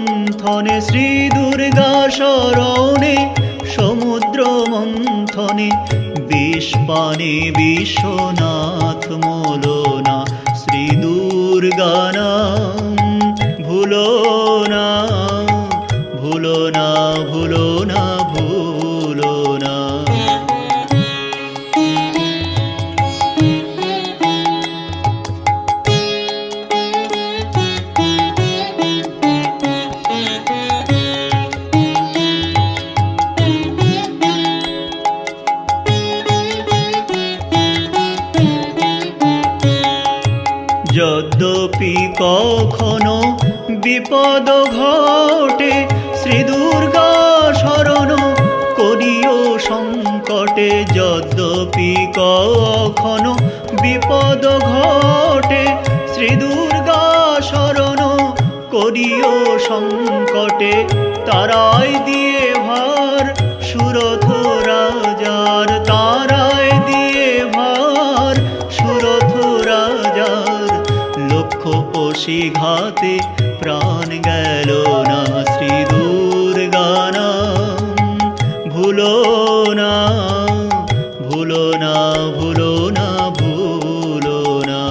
মন্থনে শ্রী দুর্গা শরণে সমুদ্র মন্থনে বিষপানে বিশ্বনাথ মোলনা শ্রী দুর্গা নাম ভুলো না ভুলো না ভুলো না ভুলো না। যদ্যপি কখনো বিপদ ঘটে শ্রী দুর্গা শরণ করিও সংকটে। যদ্যপি কখনো বিপদ ঘটে শ্রী দুর্গা শরণ করিও সংকটে। তারাই দিয়ে ভার সুরথ রাজার, তারাই দিয়ে ভার সুরথ রাজার। লক্ষ অসিঘাতে প্রাণ গেল না শ্রী দুর্গা নাম ভুলো না ভুলো না ভুলো না ভুলো না।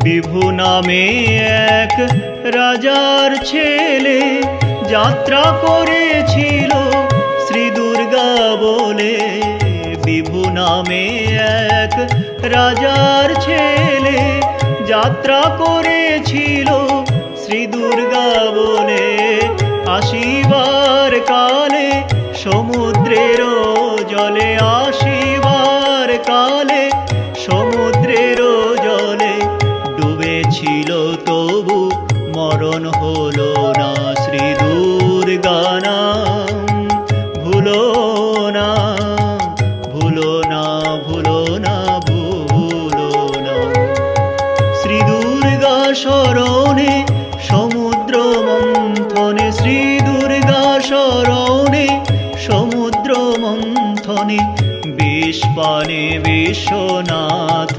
বিভু নামে এক রাজার ছেলে যাত্রা করেছিল শ্রী দুর্গা বলে। বিভু নামে এক রাজার ছেলে যাত্রা করেছিল শ্রী দুর্গা বলে। আসিবার কালে সমুদ্রের জলে, আসিবার কালে সমুদ্রের জলে ডুবেছিল তবু মরণ হলো না শ্রী দুর্গা নাম ভুলো না ভুলো না ভুলো না ভুলো না। শ্রী দুর্গা শরণে সমুদ্র মন্থনে শ্রী দুর্গা শরণে সমুদ্র মন্থনে বিষপানে বিশ্বনাথ